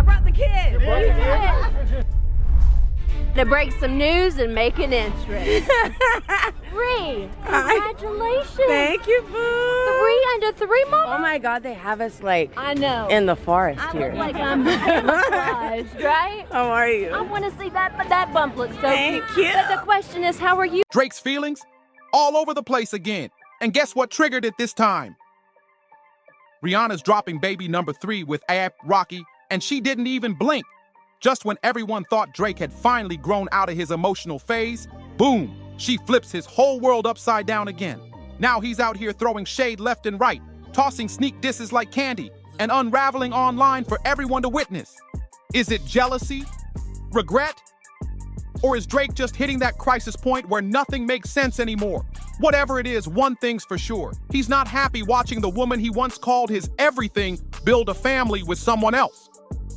brought the kid. To break some news and make an entrance. Ree, congratulations. Thank you, boo. 3 under 3 months. Oh my God, they have us like I know. in the forest I here. look like I'm camouflaged, right? How are you? I want to see that, but that bump looks so Thank cute. you. But the question is, how are you? Drake's feelings? All over the place again. And guess what triggered it this time? Rihanna's dropping baby number 3 with APRocky, and she didn't even blink. Just when everyone thought Drake had finally grown out of his emotional phase, boom, she flips his whole world upside down again. Now he's out here throwing shade left and right, tossing sneak disses like candy, and unraveling online for everyone to witness. Is it jealousy? Regret? Or is Drake just hitting that crisis point where nothing makes sense anymore? Whatever it is, one thing's for sure. He's not happy watching the woman he once called his everything build a family with someone else.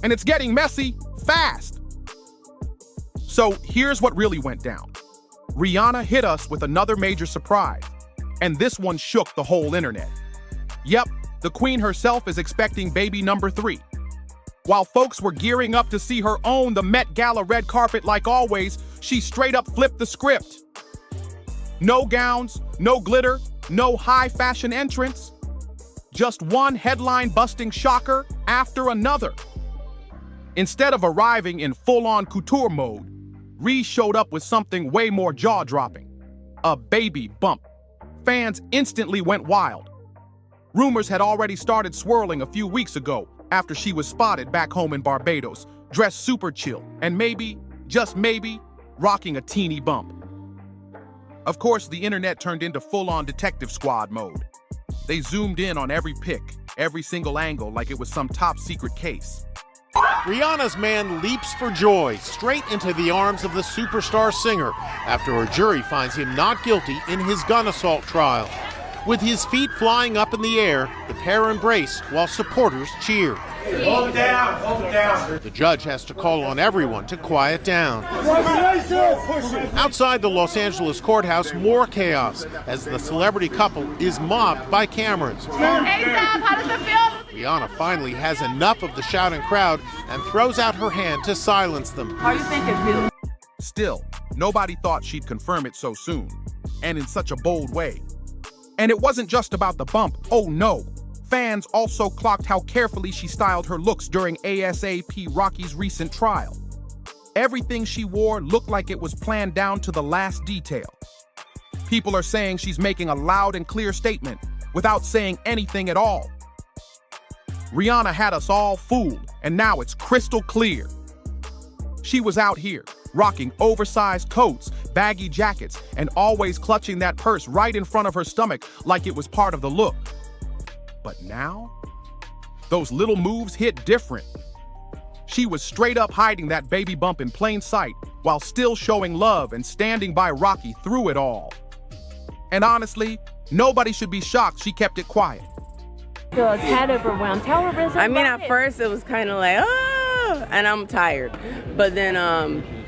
And it's getting messy fast. So here's what really went down. Rihanna hit us with another major surprise, and this one shook the whole internet. Yep, the queen herself is expecting baby number 3. While folks were gearing up to see her own the Met Gala red carpet like always, she straight up flipped the script. No gowns, no glitter, no high fashion entrance. Just one headline-busting shocker after another. Instead of arriving in full-on couture mode, Ree showed up with something way more jaw-dropping. A baby bump. Fans instantly went wild. Rumors had already started swirling a few weeks ago after she was spotted back home in Barbados, dressed super chill, and maybe, just maybe, rocking a teeny bump. Of course, the internet turned into full-on detective squad mode. They zoomed in on every pic, every single angle like it was some top-secret case. Rihanna's man leaps for joy straight into the arms of the superstar singer after a jury finds him not guilty in his gun assault trial. With his feet flying up in the air, the pair embrace while supporters cheer. Hold it down, hold it down. The judge has to call on everyone to quiet down. Outside the Los Angeles courthouse, more chaos as the celebrity couple is mobbed by cameras. Hey, Sam, how does it feel? Rihanna finally has enough of the shouting crowd and throws out her hand to silence them. How you think it feels? Still, nobody thought she'd confirm it so soon, and in such a bold way. And it wasn't just about the bump, oh no. Fans also clocked how carefully she styled her looks during APRocky's recent trial. Everything she wore looked like it was planned down to the last detail. People are saying she's making a loud and clear statement without saying anything at all. Rihanna had us all fooled, and now it's crystal clear. She was out here, rocking oversized coats, baggy jackets, and always clutching that purse right in front of her stomach like it was part of the look. But now, those little moves hit different. She was straight up hiding that baby bump in plain sight while still showing love and standing by Rocky through it all. And honestly, nobody should be shocked she kept it quiet. Girl, it's head overwhelmed. Tell her, Rizzo. I mean, at first it was kind of like, oh, and I'm tired. But then,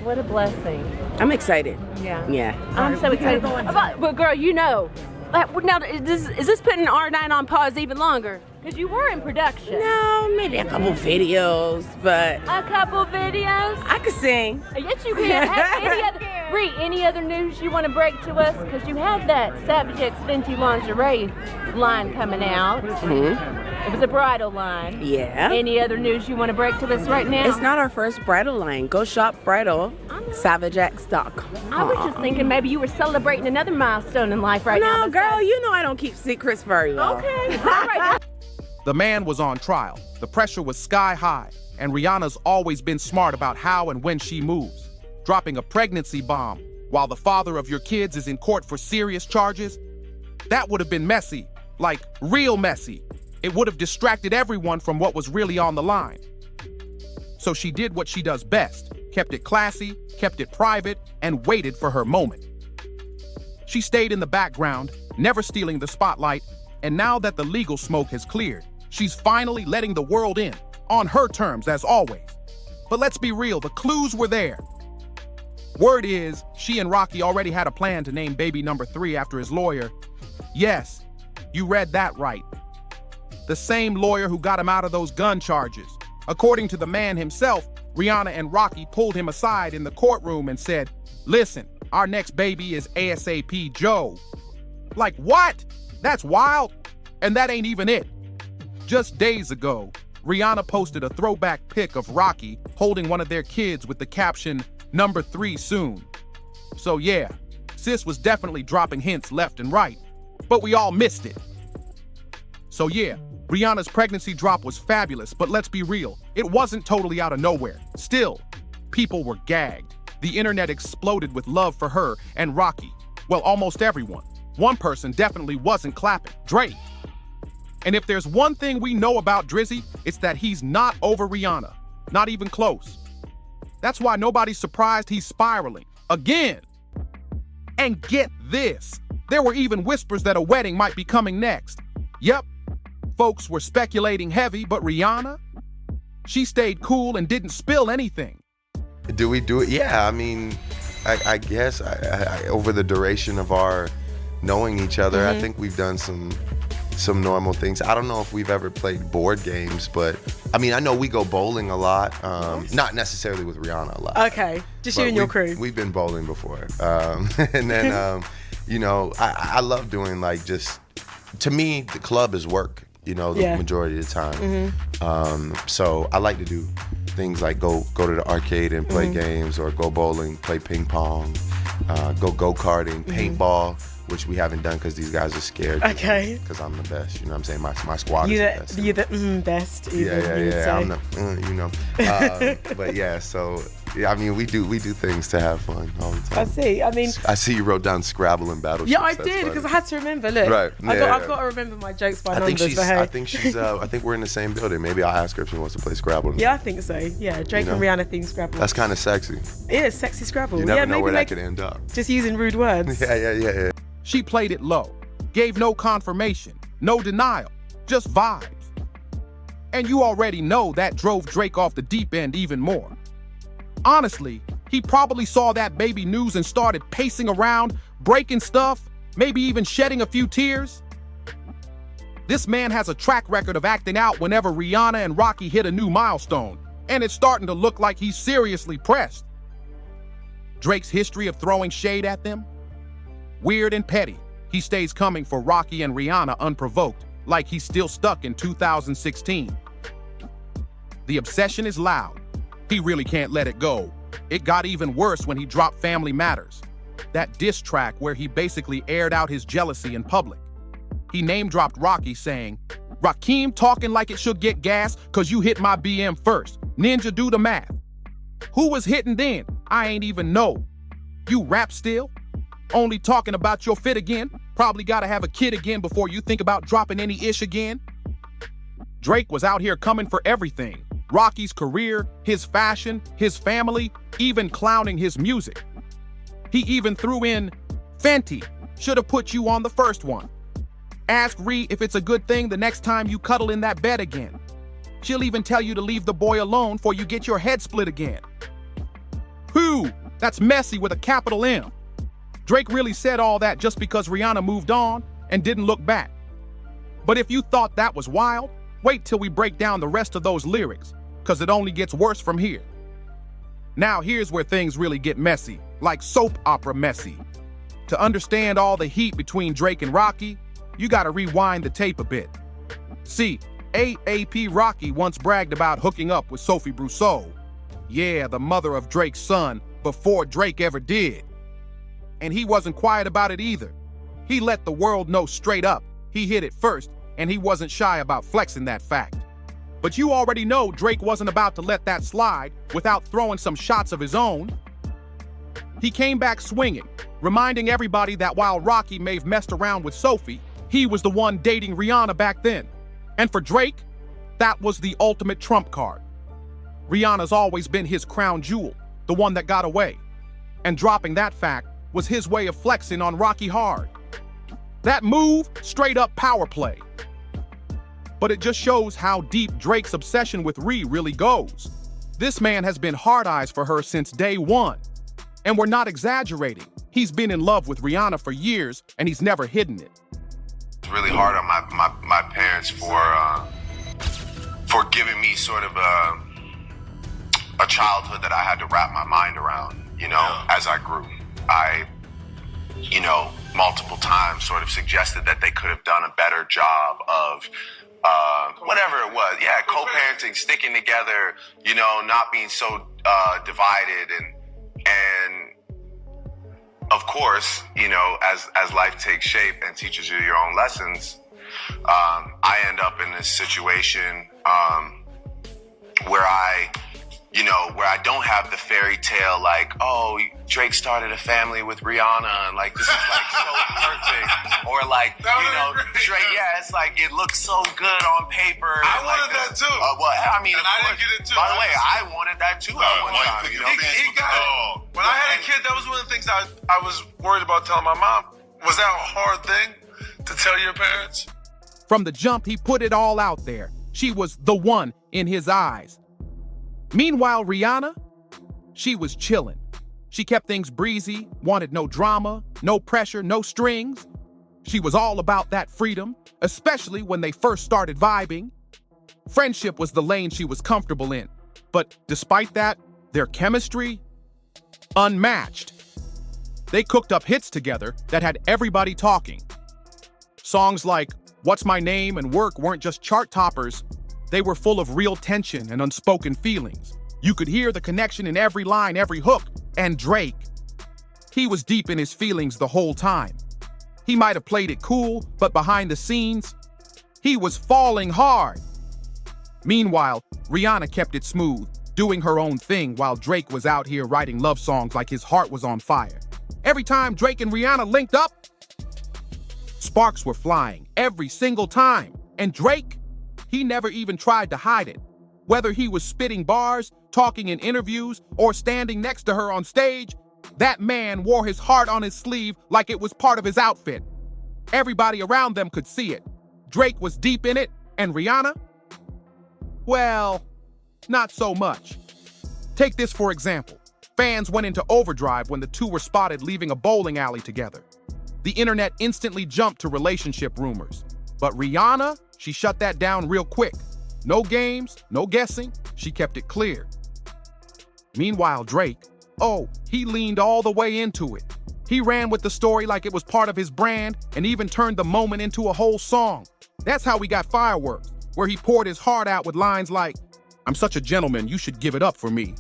What a blessing. I'm excited. Yeah. Yeah. I'm so excited. But girl, you know, now is this putting R9 on pause even longer? Because you were in production. No, maybe a couple videos, but A couple videos? I could sing. Yes, you can. Any other news you want to break to us? Because you have that Savage X Fenty lingerie line coming out. Mm-hmm. It was a bridal line. Yeah. Any other news you want to break to us right now? It's not our first bridal line. Go shop bridal, savagex.com. I was just thinking maybe you were celebrating another milestone in life right now. No, girl, you know I don't keep secrets very well. Okay. All right. The man was on trial, the pressure was sky high, and Rihanna's always been smart about how and when she moves. Dropping a pregnancy bomb while the father of your kids is in court for serious charges? That would have been messy, like real messy. It would have distracted everyone from what was really on the line. So she did what she does best, kept it classy, kept it private, and waited for her moment. She stayed in the background, never stealing the spotlight, and now that the legal smoke has cleared, she's finally letting the world in, on her terms as always. But let's be real, the clues were there. Word is, she and Rocky already had a plan to name baby number 3 after his lawyer. Yes, you read that right. The same lawyer who got him out of those gun charges. According to the man himself, Rihanna and Rocky pulled him aside in the courtroom and said, "Listen, our next baby is ASAP Joe." Like, what? That's wild. And that ain't even it. Just days ago, Rihanna posted a throwback pic of Rocky holding one of their kids with the caption, "Number 3 soon." So yeah, sis was definitely dropping hints left and right, but we all missed it. So yeah, Rihanna's pregnancy drop was fabulous, but let's be real, it wasn't totally out of nowhere. Still, people were gagged. The internet exploded with love for her and Rocky. Well, almost everyone. One person definitely wasn't clapping, Drake. And if there's one thing we know about Drizzy, it's that he's not over Rihanna. Not even close. That's why nobody's surprised he's spiraling. Again. And get this. There were even whispers that a wedding might be coming next. Yep. Folks were speculating heavy, but Rihanna? She stayed cool and didn't spill anything. Do we do it? Yeah, I mean, I guess over the duration of our knowing each other, I think we've done some normal things. I don't know if we've ever played board games, but I mean, I know we go bowling a lot. Not necessarily with Rihanna a lot. Okay, just you and your crew. We've been bowling before. And then, you know, I love doing like just, to me, the club is work, you know, the majority of the time. So I like to do things like go to the arcade and play games, or go bowling, play ping pong, go-karting, paintball, which we haven't done because these guys are scared. Okay. Because I'm the best, you know what I'm saying? My squad is the best. You're the best. Yeah. I'm the, you know. But yeah, so, yeah, I mean, we do things to have fun all the time. I see. I mean, I see you wrote down Scrabble and Battleship. Yeah, I did, because I had to remember. Look, right. I've got to remember my jokes by numbers. I think we're in the same building. Maybe I'll ask her if she wants to play Scrabble. Yeah, I think so. Yeah, Drake and Rihanna themed Scrabble. That's kind of sexy. It is sexy Scrabble. You never know where that could end up. Just using rude words. Yeah. She played it low, gave no confirmation, no denial, just vibes. And you already know that drove Drake off the deep end even more. Honestly, he probably saw that baby news and started pacing around, breaking stuff, maybe even shedding a few tears. This man has a track record of acting out whenever Rihanna and Rocky hit a new milestone, and it's starting to look like he's seriously pressed. Drake's history of throwing shade at them? Weird and petty. He stays coming for Rocky and Rihanna unprovoked, like he's still stuck in 2016. The obsession is loud. He really can't let it go. It got even worse when he dropped Family Matters, that diss track where he basically aired out his jealousy in public. He name-dropped Rocky saying, "Rakim talking like it should get gas cause you hit my BM first. Ninja, do the math. Who was hitting then? I ain't even know. You rap still? Only talking about your fit again? Probably gotta have a kid again before you think about dropping any ish again." Drake was out here coming for everything. Rocky's career, his fashion, his family, even clowning his music. He even threw in, "Fenty, should've put you on the first one. Ask Ree if it's a good thing the next time you cuddle in that bed again. She'll even tell you to leave the boy alone before you get your head split again." Whew, that's messy with a capital M. Drake really said all that just because Rihanna moved on and didn't look back. But if you thought that was wild, wait till we break down the rest of those lyrics, because it only gets worse from here. Now here's where things really get messy, like soap opera messy. To understand all the heat between Drake and Rocky, you gotta rewind the tape a bit. See, APRocky once bragged about hooking up with Sophie Brousseau. Yeah, the mother of Drake's son, before Drake ever did. And he wasn't quiet about it either. He let the world know straight up he hit it first, and he wasn't shy about flexing that fact. But you already know Drake wasn't about to let that slide without throwing some shots of his own. He came back swinging, reminding everybody that while Rocky may have messed around with Sophie, he was the one dating Rihanna back then. And for Drake, that was the ultimate trump card. Rihanna's always been his crown jewel, the one that got away. And dropping that fact was his way of flexing on Rocky hard. That move, straight up power play. But it just shows how deep Drake's obsession with Ree really goes. This man has been hard eyes for her since day one. And we're not exaggerating. He's been in love with Rihanna for years, and he's never hidden it. It's really hard on my parents for for giving me sort of a childhood that I had to wrap my mind around, you know, as I grew. I, you know, multiple times sort of suggested that they could have done a better job of whatever it was. Yeah, co-parenting, sticking together, you know, not being so divided. And of course, you know, as life takes shape and teaches you your own lessons, I end up in this situation where I don't have the fairy tale like, oh, Drake started a family with Rihanna and like this is like so perfect, or like, you know, Drake, yeah, it's like it looks so good on paper. I wanted that too. Well, I mean, and I didn't get it too. By the way, I wanted that too at one time. You know? When I had a kid, that was one of the things I was worried about telling my mom. Was that a hard thing to tell your parents? From the jump, he put it all out there. She was the one in his eyes. Meanwhile, Rihanna, she was chilling. She kept things breezy, wanted no drama, no pressure, no strings. She was all about that freedom, especially when they first started vibing. Friendship was the lane she was comfortable in. But despite that, their chemistry, unmatched. They cooked up hits together that had everybody talking. Songs like What's My Name and Work weren't just chart toppers. They were full of real tension and unspoken feelings. You could hear the connection in every line, every hook. And Drake, he was deep in his feelings the whole time. He might have played it cool, but behind the scenes, he was falling hard. Meanwhile, Rihanna kept it smooth, doing her own thing while Drake was out here writing love songs like his heart was on fire. Every time Drake and Rihanna linked up, sparks were flying every single time. And Drake, he never even tried to hide it. Whether he was spitting bars, talking in interviews, or standing next to her on stage, that man wore his heart on his sleeve like it was part of his outfit. Everybody around them could see it. Drake was deep in it, and Rihanna? Well, not so much. Take this for example. Fans went into overdrive when the two were spotted leaving a bowling alley together. The internet instantly jumped to relationship rumors. But Rihanna, she shut that down real quick. No games, no guessing, she kept it clear. Meanwhile, Drake, he leaned all the way into it. He ran with the story like it was part of his brand and even turned the moment into a whole song. That's how we got Fireworks, where he poured his heart out with lines like, I'm such a gentleman, you should give it up for me.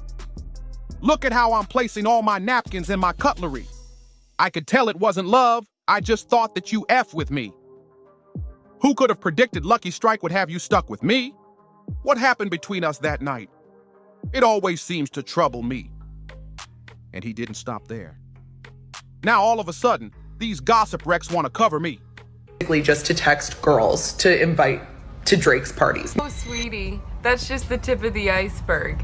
Look at how I'm placing all my napkins and my cutlery. I could tell it wasn't love, I just thought that you F with me. Who could have predicted Lucky Strike would have you stuck with me? What happened between us that night? It always seems to trouble me. And he didn't stop there. Now all of a sudden, these gossip wrecks want to cover me. Basically just to text girls to invite to Drake's parties. Oh, sweetie, that's just the tip of the iceberg.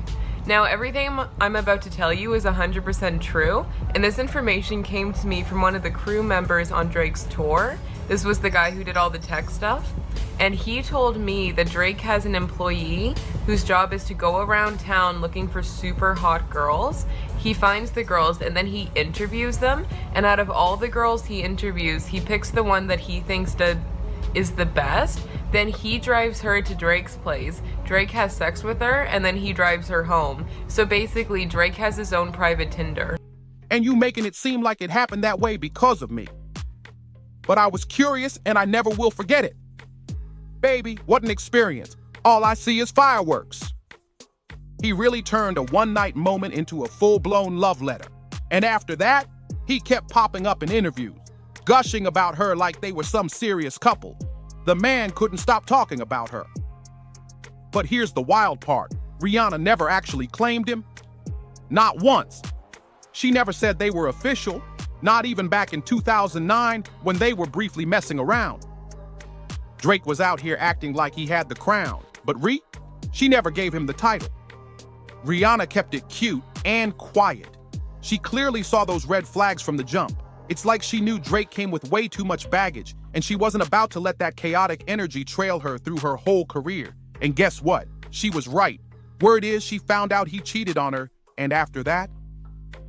Now, everything I'm about to tell you is 100% true, and this information came to me from one of the crew members on Drake's tour. This was the guy who did all the tech stuff, and he told me that Drake has an employee whose job is to go around town looking for super hot girls. He finds the girls and then he interviews them, and out of all the girls he interviews, he picks the one that he thinks is the best. Then he drives her to Drake's place. Drake has sex with her, and then he drives her home. So basically, Drake has his own private Tinder. And you making it seem like it happened that way because of me. But I was curious, and I never will forget it. Baby, what an experience. All I see is fireworks. He really turned a one-night moment into a full-blown love letter. And after that, he kept popping up in interviews, gushing about her like they were some serious couple. The man couldn't stop talking about her. But here's the wild part. Rihanna never actually claimed him. Not once. She never said they were official, not even back in 2009 when they were briefly messing around. Drake was out here acting like he had the crown, but she never gave him the title. Rihanna kept it cute and quiet. She clearly saw those red flags from the jump. It's like she knew Drake came with way too much baggage, and she wasn't about to let that chaotic energy trail her through her whole career. And guess what? She was right. Word is she found out he cheated on her, and after that,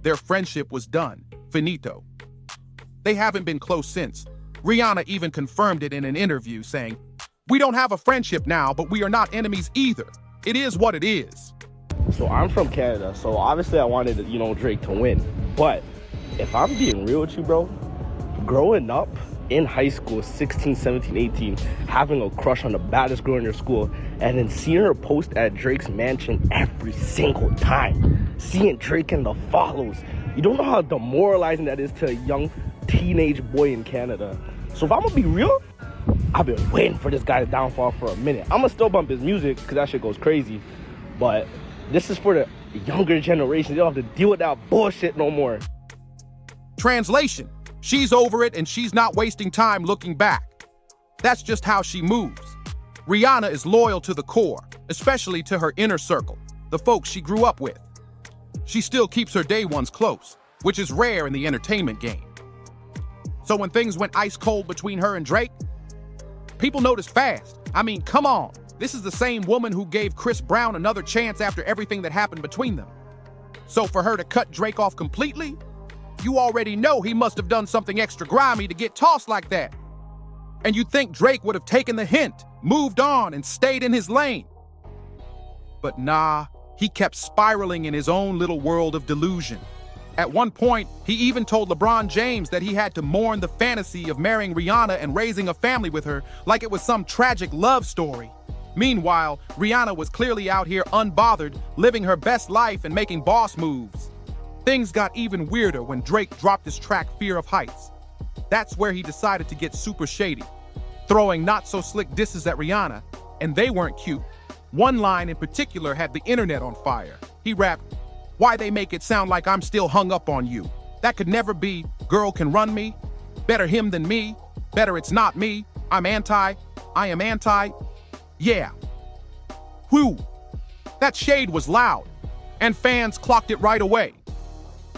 their friendship was done. Finito. They haven't been close since. Rihanna even confirmed it in an interview, saying, We don't have a friendship now, but we are not enemies either. It is what it is. So I'm from Canada, so obviously I wanted, Drake to win. But if I'm being real with you, bro, growing up in high school, 16, 17, 18, having a crush on the baddest girl in your school, and then seeing her post at Drake's mansion every single time, seeing Drake and the follows, you don't know how demoralizing that is to a young teenage boy in Canada. So if I'm gonna be real, I've been waiting for this guy's downfall for a minute. I'm gonna still bump his music because that shit goes crazy, but this is for the younger generation. They don't have to deal with that bullshit no more. Translation: she's over it and she's not wasting time looking back. That's just how she moves. Rihanna is loyal to the core, especially to her inner circle, the folks she grew up with. She still keeps her day ones close, which is rare in the entertainment game. So when things went ice cold between her and Drake, people noticed fast. I mean, come on. This is the same woman who gave Chris Brown another chance after everything that happened between them. So for her to cut Drake off completely, you already know he must have done something extra grimy to get tossed like that. And you'd think Drake would have taken the hint, moved on, and stayed in his lane. But nah, he kept spiraling in his own little world of delusion. At one point, he even told LeBron James that he had to mourn the fantasy of marrying Rihanna and raising a family with her like it was some tragic love story. Meanwhile, Rihanna was clearly out here unbothered, living her best life and making boss moves. Things got even weirder when Drake dropped his track Fear of Heights. That's where he decided to get super shady, throwing not-so-slick disses at Rihanna, and they weren't cute. One line in particular had the internet on fire. He rapped, "Why they make it sound like I'm still hung up on you? That could never be. Girl can run me. Better him than me. Better it's not me. I am anti. Yeah." Whew. That shade was loud, and fans clocked it right away.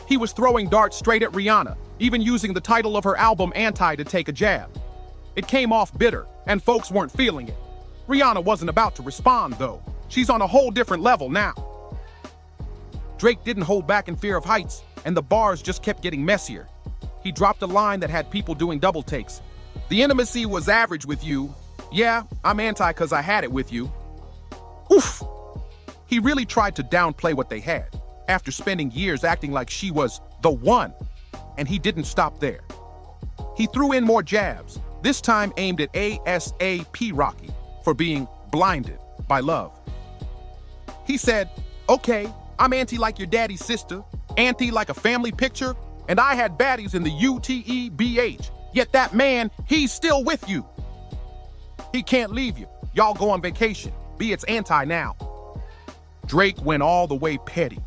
He was throwing darts straight at Rihanna, even using the title of her album Anti to take a jab. It came off bitter, and folks weren't feeling it. Rihanna wasn't about to respond, though. She's on a whole different level now. Drake didn't hold back in Fear of Heights, and the bars just kept getting messier. He dropped a line that had people doing double takes. "The intimacy was average with you. Yeah, I'm anti because I had it with you." Oof! He really tried to downplay what they had, after spending years acting like she was the one, and he didn't stop there. He threw in more jabs, this time aimed at APRocky for being blinded by love. He said, "Okay, I'm anti like your daddy's sister, anti like a family picture, and I had baddies in the UTEBH, yet that man, he's still with you. He can't leave you. Y'all go on vacation. Be it's anti now." Drake went all the way petty.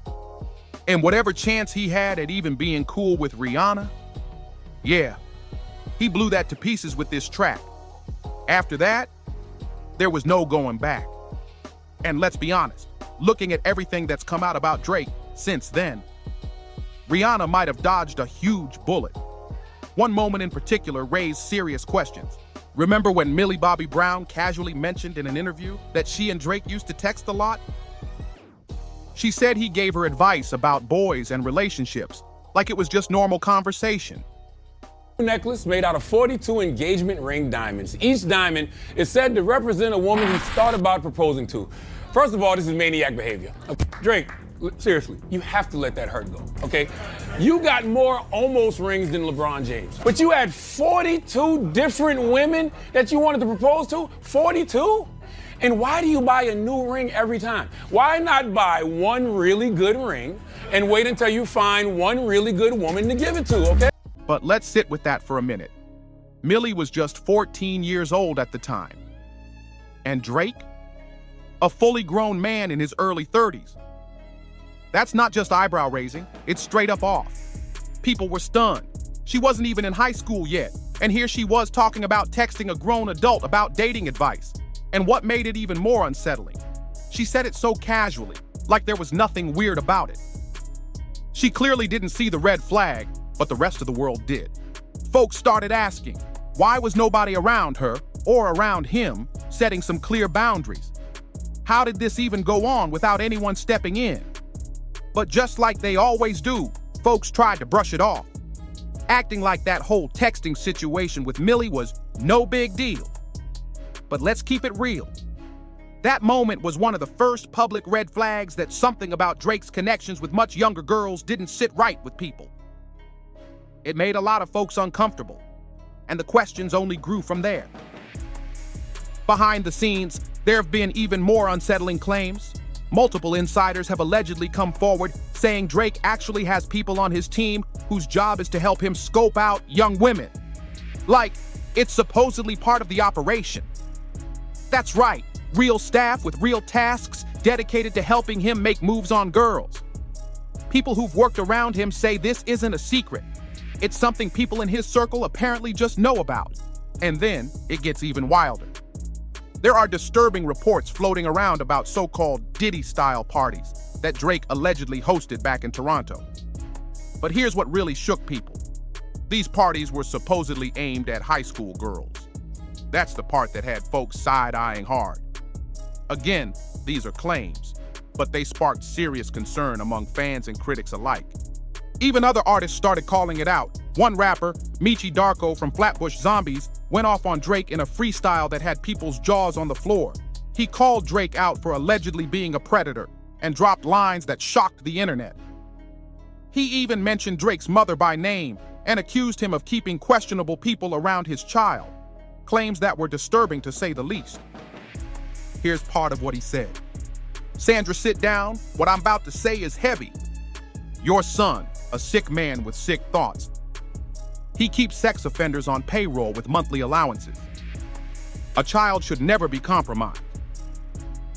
And whatever chance he had at even being cool with Rihanna, yeah, he blew that to pieces with this track. After that, there was no going back. And let's be honest, looking at everything that's come out about Drake since then, Rihanna might have dodged a huge bullet. One moment in particular raised serious questions. Remember when Millie Bobby Brown casually mentioned in an interview that she and Drake used to text a lot? She said he gave her advice about boys and relationships, like it was just normal conversation. Necklace made out of 42 engagement ring diamonds. Each diamond is said to represent a woman he's thought about proposing to. First of all, this is maniac behavior. Drake, seriously, you have to let that hurt go, okay? You got more almost rings than LeBron James, but you had 42 different women that you wanted to propose to? 42? And why do you buy a new ring every time? Why not buy one really good ring and wait until you find one really good woman to give it to, okay? But let's sit with that for a minute. Millie was just 14 years old at the time. And Drake? A fully grown man in his early 30s. That's not just eyebrow raising, it's straight up off. People were stunned. She wasn't even in high school yet, and here she was talking about texting a grown adult about dating advice. And what made it even more unsettling, she said it so casually, like there was nothing weird about it. She clearly didn't see the red flag, but the rest of the world did. Folks started asking, why was nobody around her, or around him, setting some clear boundaries? How did this even go on without anyone stepping in? But just like they always do, folks tried to brush it off, acting like that whole texting situation with Millie was no big deal. But let's keep it real. That moment was one of the first public red flags that something about Drake's connections with much younger girls didn't sit right with people. It made a lot of folks uncomfortable, and the questions only grew from there. Behind the scenes, there have been even more unsettling claims. Multiple insiders have allegedly come forward saying Drake actually has people on his team whose job is to help him scope out young women. Like, it's supposedly part of the operation. That's right, real staff with real tasks dedicated to helping him make moves on girls. People who've worked around him say this isn't a secret. It's something people in his circle apparently just know about. And then it gets even wilder. There are disturbing reports floating around about so-called Diddy-style parties that Drake allegedly hosted back in Toronto. But here's what really shook people. These parties were supposedly aimed at high school girls. That's the part that had folks side-eyeing hard. Again, these are claims, but they sparked serious concern among fans and critics alike. Even other artists started calling it out. One rapper, Michi Darko from Flatbush Zombies, went off on Drake in a freestyle that had people's jaws on the floor. He called Drake out for allegedly being a predator and dropped lines that shocked the internet. He even mentioned Drake's mother by name and accused him of keeping questionable people around his child, claims that were disturbing to say the least. Here's part of what he said. "Sandra, sit down. What I'm about to say is heavy. Your son, a sick man with sick thoughts. He keeps sex offenders on payroll with monthly allowances. A child should never be compromised.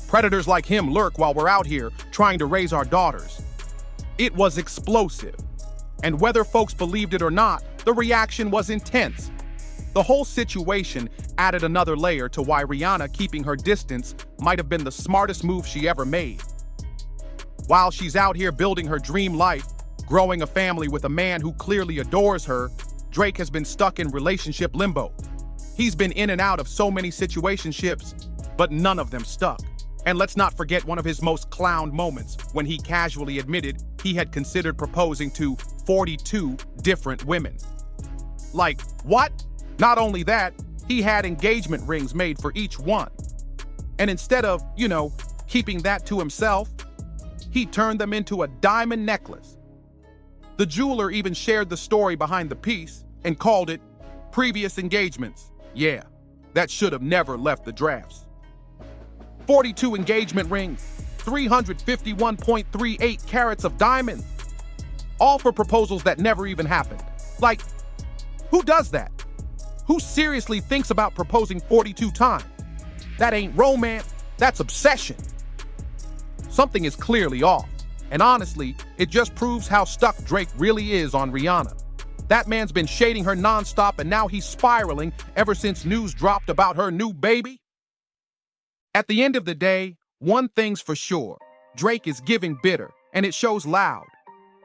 Predators like him lurk while we're out here trying to raise our daughters." It was explosive. And whether folks believed it or not, the reaction was intense. The whole situation added another layer to why Rihanna keeping her distance might have been the smartest move she ever made. While she's out here building her dream life, growing a family with a man who clearly adores her, Drake has been stuck in relationship limbo. He's been in and out of so many situationships, but none of them stuck. And let's not forget one of his most clowned moments when he casually admitted he had considered proposing to 42 different women. Like, what? Not only that, he had engagement rings made for each one. And instead of, keeping that to himself, he turned them into a diamond necklace. The jeweler even shared the story behind the piece and called it previous engagements. Yeah, that should have never left the drafts. 42 engagement rings, 351.38 carats of diamonds, all for proposals that never even happened. Like, who does that? Who seriously thinks about proposing 42 times? That ain't romance, that's obsession. Something is clearly off. And honestly, it just proves how stuck Drake really is on Rihanna. That man's been shading her nonstop and now he's spiraling ever since news dropped about her new baby. At the end of the day, one thing's for sure. Drake is giving bitter, and it shows loud.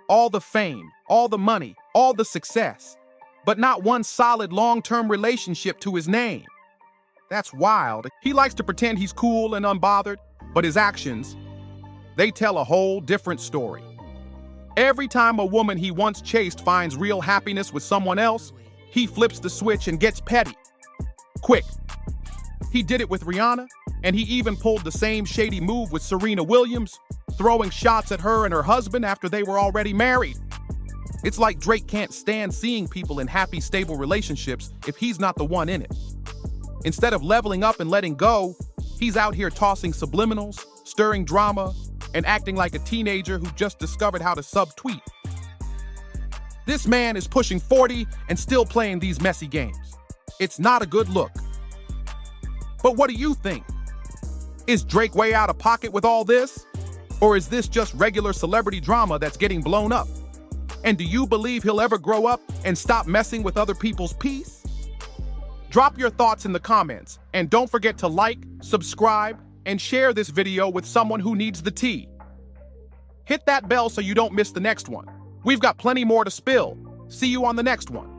All the fame, all the money, all the success, but not one solid long-term relationship to his name. That's wild. He likes to pretend he's cool and unbothered, but his actions, they tell a whole different story. Every time a woman he once chased finds real happiness with someone else, he flips the switch and gets petty. Quick. He did it with Rihanna, and he even pulled the same shady move with Serena Williams, throwing shots at her and her husband after they were already married. It's like Drake can't stand seeing people in happy, stable relationships if he's not the one in it. Instead of leveling up and letting go, he's out here tossing subliminals, stirring drama, and acting like a teenager who just discovered how to sub-tweet. This man is pushing 40 and still playing these messy games. It's not a good look. But what do you think? Is Drake way out of pocket with all this? Or is this just regular celebrity drama that's getting blown up? And do you believe he'll ever grow up and stop messing with other people's peace? Drop your thoughts in the comments, and don't forget to like, subscribe, and share this video with someone who needs the tea. Hit that bell so you don't miss the next one. We've got plenty more to spill. See you on the next one.